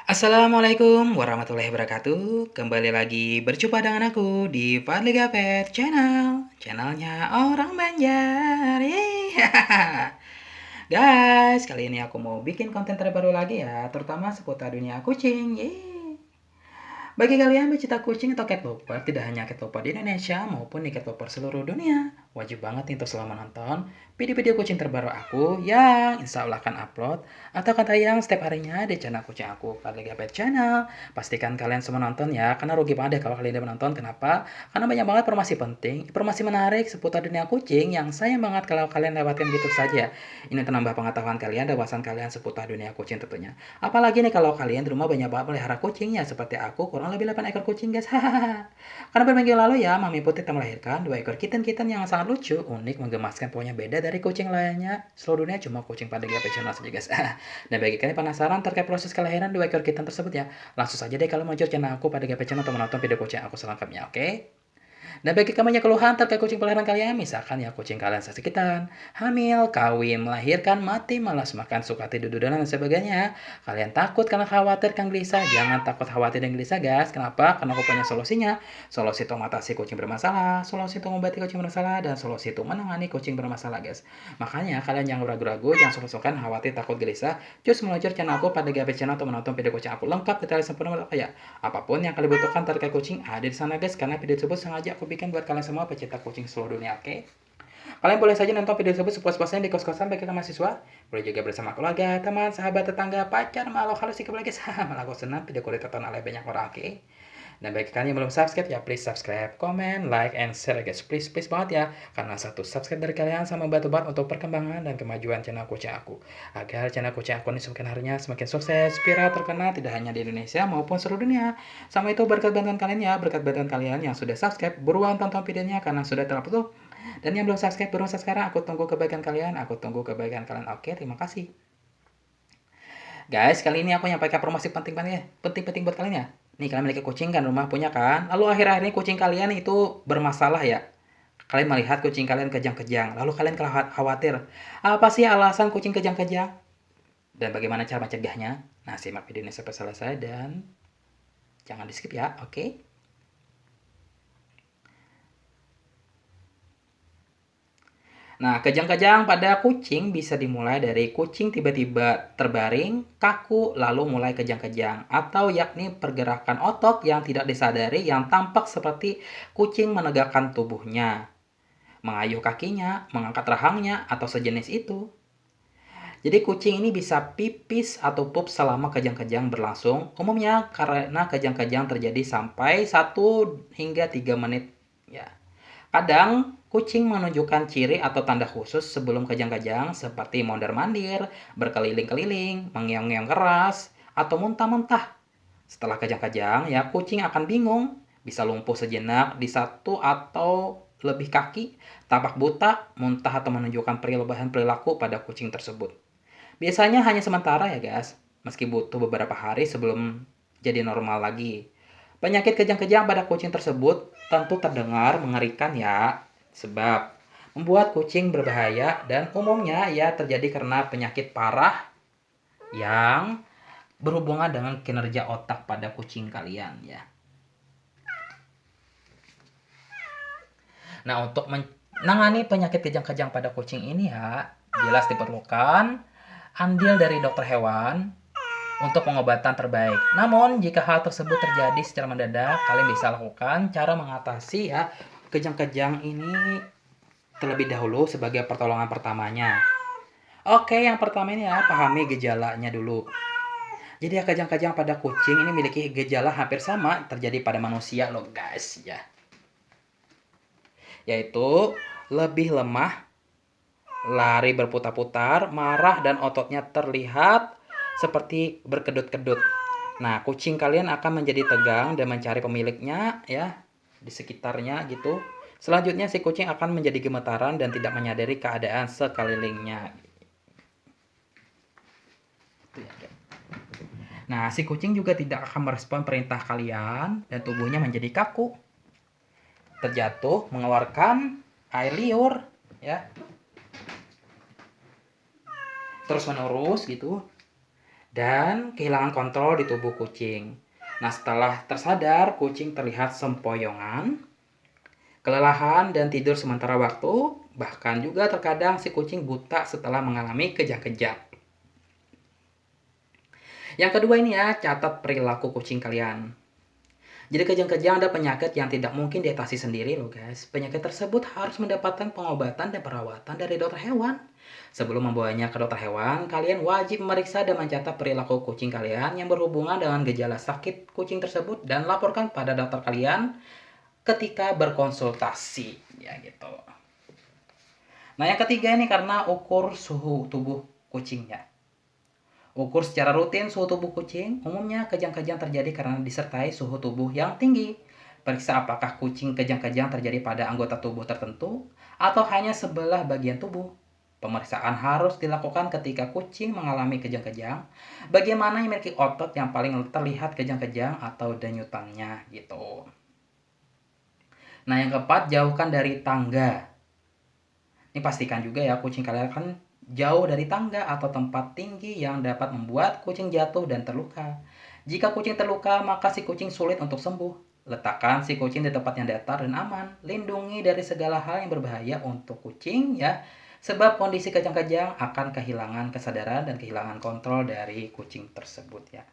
Assalamualaikum warahmatullahi wabarakatuh. Kembali lagi berjumpa dengan aku di Fadli Gapet Channel. Channelnya orang Banjar. Yeay. Guys, kali ini aku mau bikin konten terbaru lagi ya, terutama seputar dunia kucing. Yeay. Bagi kalian pecinta kucing atau cat lover, tidak hanya cat lover di Indonesia maupun di cat lover seluruh dunia, wajib banget nih untuk selalu menonton video-video kucing terbaru aku yang insya Allah akan upload atau akan tayang setiap harinya di channel kucing aku, Fadli Gapet Channel. Pastikan kalian semua nonton ya, karena rugi banget deh kalau kalian tidak menonton. Kenapa? Karena banyak banget informasi penting, informasi menarik seputar dunia kucing yang sayang banget kalau kalian lewatkan gitu saja. Ini untuk nambah pengetahuan kalian dan wawasan kalian seputar dunia kucing tentunya. Apalagi nih kalau kalian di rumah banyak banget melihara kucing ya, seperti aku kurang lebih 8 ekor kucing guys. Karena berminggu lalu ya, Mami Putih telah melahirkan 2 ekor kitten-kitten yang sangat lucu, unik, menggemaskan, pokoknya beda dari kucing lainnya. Seluruh dunia cuma kucing pada GP channel saja guys. Dan bagi kalian penasaran terkait proses kelahiran 2 ekor kitten tersebut ya, langsung saja deh kalau muncul channel aku pada GP channel untuk menonton video kucing aku selengkapnya, oke? Dan bagi kamu yang keluhan terkait kucing peliharaan kalian, misalkan ya kucing kalian sakitan, hamil, kawin, melahirkan, mati, malas makan, suka tidur dan sebagainya. Kalian takut karena khawatir kan gelisah, jangan takut khawatir dan gelisah guys. Kenapa? Karena aku punya solusinya. Solusi untuk mengatasi kucing bermasalah, solusi untuk mengobati kucing bermasalah, dan solusi untuk menangani kucing bermasalah guys. Makanya kalian jangan ragu-ragu, jangan sungkan-sungkan, khawatir, takut, gelisah. Cus meluncur channel aku pada GP channel untuk menonton video kucing aku lengkap, detail sempurna ya. Apapun yang kalian butuhkan terkait kucing ada di sana guys, karena video tersebut sengaja aku bikin buat kalian semua pecinta kucing seluruh dunia, oke? Kalian boleh saja nonton video tersebut sepuas-puasnya di kos-kosan bagi kalian mahasiswa, boleh juga bersama keluarga, teman, sahabat, tetangga, pacar, malah halus sih guys. Malah aku senang video kulit ditonton oleh banyak orang, oke? Dan bagi kalian yang belum subscribe ya please subscribe, comment, like, and share guys. Please banget ya. Karena satu subscribe dari kalian sama membantu banget untuk perkembangan dan kemajuan channel kucing aku. Agar channel kucing aku ini semakin harinya semakin sukses, viral, terkenal tidak hanya di Indonesia maupun seluruh dunia. Sama itu berkat bantuan kalian ya, berkat bantuan kalian yang sudah subscribe, buruan tonton videonya karena sudah terupload. Dan yang belum subscribe, buruan sekarang. Aku tunggu kebaikan kalian, aku tunggu kebaikan kalian. Oke, terima kasih. Guys, kali ini aku nyampaikan promosi penting-penting buat kalian ya. Nih, kalian memiliki kucing kan, rumah punya kan? Lalu akhir-akhir ini kucing kalian itu bermasalah ya. Kalian melihat kucing kalian kejang-kejang, lalu kalian khawatir. Apa sih alasan kucing kejang-kejang? Dan bagaimana cara mencegahnya? Nah, simak video ini sampai selesai dan jangan di-skip ya, oke? Nah, kejang-kejang pada kucing bisa dimulai dari kucing tiba-tiba terbaring, kaku, lalu mulai kejang-kejang. Atau yakni pergerakan otot yang tidak disadari yang tampak seperti kucing menegakkan tubuhnya, mengayuh kakinya, mengangkat rahangnya, atau sejenis itu. Jadi kucing ini bisa pipis atau pup selama kejang-kejang berlangsung, umumnya karena kejang-kejang terjadi sampai 1 hingga 3 menit. Ya. Kadang, kucing menunjukkan ciri atau tanda khusus sebelum kejang-kejang seperti mondar-mandir, berkeliling-keliling, mengeong-ngeong keras, atau muntah-muntah. Setelah kejang-kejang, ya kucing akan bingung, bisa lumpuh sejenak di satu atau lebih kaki, tampak buta, muntah atau menunjukkan perubahan perilaku pada kucing tersebut. Biasanya hanya sementara ya guys, meski butuh beberapa hari sebelum jadi normal lagi. Penyakit kejang-kejang pada kucing tersebut tentu terdengar mengerikan ya, sebab membuat kucing berbahaya dan umumnya ya terjadi karena penyakit parah yang berhubungan dengan kinerja otak pada kucing kalian ya. Nah, untuk menangani penyakit kejang-kejang pada kucing ini ya, jelas diperlukan andil dari dokter hewan untuk pengobatan terbaik. Namun, jika hal tersebut terjadi secara mendadak, kalian bisa lakukan cara mengatasi ya kejang-kejang ini terlebih dahulu sebagai pertolongan pertamanya. Oke, yang pertama ini ya, pahami gejalanya dulu. Jadi ya kejang-kejang pada kucing ini memiliki gejala hampir sama terjadi pada manusia loh guys ya. Yaitu lebih lemah, lari berputar-putar, marah dan ototnya terlihat seperti berkedut-kedut. Nah, kucing kalian akan menjadi tegang dan mencari pemiliknya ya di sekitarnya gitu. Selanjutnya si kucing akan menjadi gemetaran dan tidak menyadari keadaan sekelilingnya. Nah, si kucing juga tidak akan merespon perintah kalian dan tubuhnya menjadi kaku, terjatuh, mengeluarkan air liur ya. Terus menerus gitu. dan kehilangan kontrol di tubuh kucing. Nah, setelah tersadar, kucing terlihat sempoyongan, kelelahan, dan tidur sementara waktu. Bahkan juga terkadang si kucing buta setelah mengalami kejang-kejang. Yang kedua ini ya, catat perilaku kucing kalian. Jadi kejang-kejang ada penyakit yang tidak mungkin diatasi sendiri loh guys. Penyakit tersebut harus mendapatkan pengobatan dan perawatan dari dokter hewan. Sebelum membawanya ke dokter hewan, kalian wajib memeriksa dan mencatat perilaku kucing kalian yang berhubungan dengan gejala sakit kucing tersebut dan laporkan pada dokter kalian ketika berkonsultasi. Ya gitu. Nah yang ketiga ini karena ukur suhu tubuh kucingnya. Ukur secara rutin suhu tubuh kucing. Umumnya kejang-kejang terjadi karena disertai suhu tubuh yang tinggi. Periksa apakah kucing kejang-kejang terjadi pada anggota tubuh tertentu atau hanya sebelah bagian tubuh. Pemeriksaan harus dilakukan ketika kucing mengalami kejang-kejang. Bagaimana yang memiliki otot yang paling terlihat kejang-kejang atau denyutannya gitu. Nah yang keempat, jauhkan dari tangga. Ini pastikan juga ya kucing kalian kan jauh dari tangga atau tempat tinggi yang dapat membuat kucing jatuh dan terluka. Jika kucing terluka, maka si kucing sulit untuk sembuh. Letakkan si kucing di tempat yang datar dan aman. Lindungi dari segala hal yang berbahaya untuk kucing ya. Sebab kondisi kejang-kejang akan kehilangan kesadaran dan kehilangan kontrol dari kucing tersebut ya.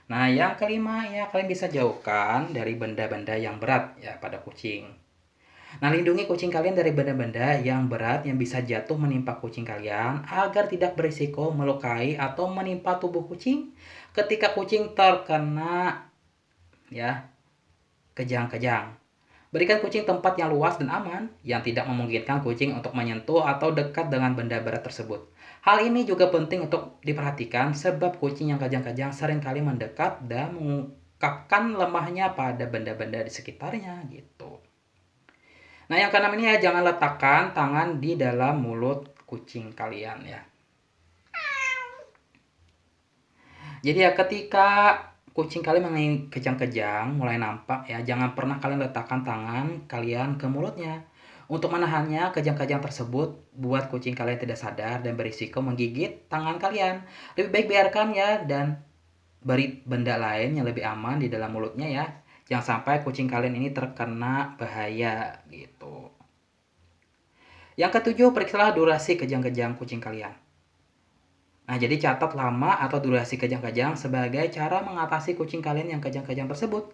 Nah, yang kelima ya kalian bisa jauhkan dari benda-benda yang berat ya pada kucing. Nah, lindungi kucing kalian dari benda-benda yang berat yang bisa jatuh menimpa kucing kalian agar tidak berisiko melukai atau menimpa tubuh kucing ketika kucing terkena ya kejang-kejang. Berikan kucing tempat yang luas dan aman yang tidak memungkinkan kucing untuk menyentuh atau dekat dengan benda berat tersebut. Hal ini juga penting untuk diperhatikan sebab kucing yang kejang-kejang seringkali mendekat dan mengungkapkan lemahnya pada benda-benda di sekitarnya gitu. Nah, yang keenam ini ya, jangan letakkan tangan di dalam mulut kucing kalian ya. Jadi ya ketika kucing kalian mengalami kejang-kejang mulai nampak ya, jangan pernah kalian letakkan tangan kalian ke mulutnya. Untuk menahannya, kejang-kejang tersebut buat kucing kalian tidak sadar dan berisiko menggigit tangan kalian. Lebih baik biarkan ya dan beri benda lain yang lebih aman di dalam mulutnya ya. Jangan sampai kucing kalian ini terkena bahaya gitu. Yang ketujuh, periksalah durasi kejang-kejang kucing kalian. Nah, jadi catat lama atau durasi kejang-kejang sebagai cara mengatasi kucing kalian yang kejang-kejang tersebut.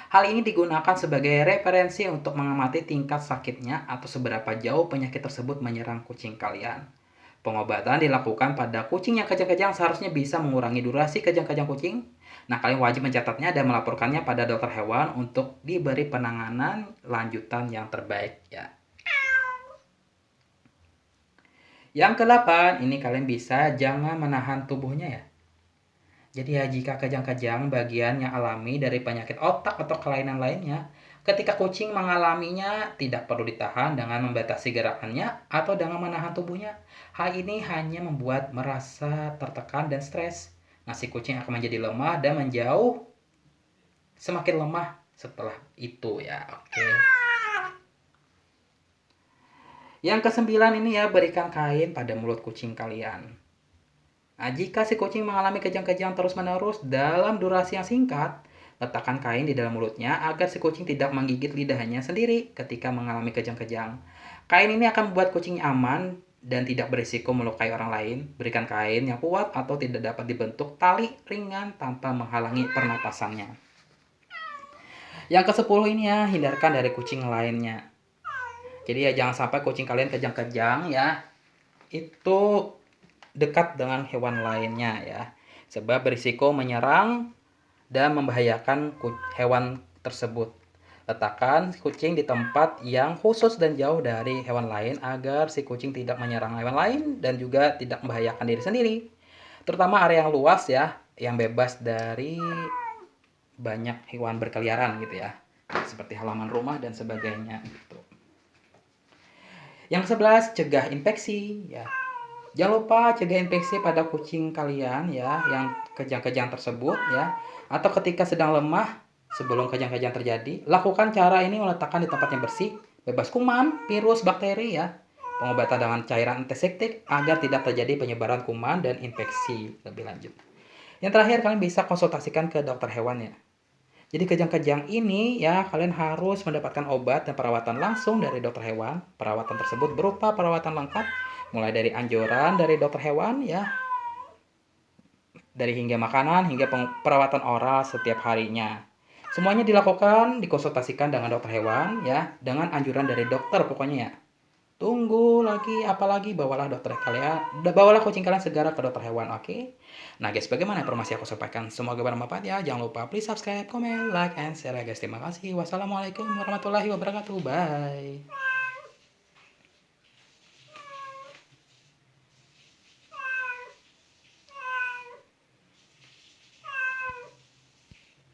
Hal ini digunakan sebagai referensi untuk mengamati tingkat sakitnya atau seberapa jauh penyakit tersebut menyerang kucing kalian. Pengobatan dilakukan pada kucing yang kejang-kejang seharusnya bisa mengurangi durasi kejang-kejang kucing. Nah, kalian wajib mencatatnya dan melaporkannya pada dokter hewan untuk diberi penanganan lanjutan yang terbaik ya. Yang ke-8, ini kalian bisa jangan menahan tubuhnya ya. Jadi ya jika kejang-kejang bagian yang alami dari penyakit otak atau kelainan lainnya, ketika kucing mengalaminya tidak perlu ditahan dengan membatasi gerakannya atau dengan menahan tubuhnya. Hal ini hanya membuat merasa tertekan dan stres. Nah, si kucing akan menjadi lemah dan menjauh semakin lemah setelah itu ya. Oke. Yang kesembilan ini ya, berikan kain pada mulut kucing kalian. Nah, jika si kucing mengalami kejang-kejang terus-menerus dalam durasi yang singkat, letakkan kain di dalam mulutnya agar si kucing tidak menggigit lidahnya sendiri ketika mengalami kejang-kejang. Kain ini akan membuat kucing aman dan tidak berisiko melukai orang lain. Berikan kain yang kuat atau tidak dapat dibentuk tali ringan tanpa menghalangi pernapasannya. Yang ke-10 ini ya, hindarkan dari kucing lainnya. Jadi ya jangan sampai kucing kalian kejang-kejang ya itu dekat dengan hewan lainnya ya. Sebab berisiko menyerang dan membahayakan hewan tersebut. Letakkan kucing di tempat yang khusus dan jauh dari hewan lain agar si kucing tidak menyerang hewan lain dan juga tidak membahayakan diri sendiri. Terutama area yang luas ya, yang bebas dari banyak hewan berkeliaran gitu ya. Seperti halaman rumah dan sebagainya gitu. Yang ke-11, cegah infeksi ya. Jangan lupa cegah infeksi pada kucing kalian ya yang kejang-kejang tersebut ya, atau ketika sedang lemah sebelum kejang-kejang terjadi. Lakukan cara ini meletakkan di tempat yang bersih, bebas kuman, virus, bakteri ya. pengobatan dengan cairan antiseptik agar tidak terjadi penyebaran kuman dan infeksi lebih lanjut. Yang terakhir, kalian bisa konsultasikan ke dokter hewan ya. Jadi kejang-kejang ini ya kalian harus mendapatkan obat dan perawatan langsung dari dokter hewan. Perawatan tersebut berupa perawatan lengkap mulai dari anjuran dari dokter hewan ya, dari hingga makanan hingga perawatan oral setiap harinya. Semuanya dilakukan dikonsultasikan dengan dokter hewan ya, dengan anjuran dari dokter pokoknya ya. Tunggu lagi, apalagi bawalah kucing kalian segera ke dokter hewan, oke? Nah guys, bagaimana informasi aku sampaikan? Semoga bermanfaat ya. Jangan lupa please subscribe, comment, like, and share ya guys. Terima kasih. Wassalamualaikum warahmatullahi wabarakatuh. Bye.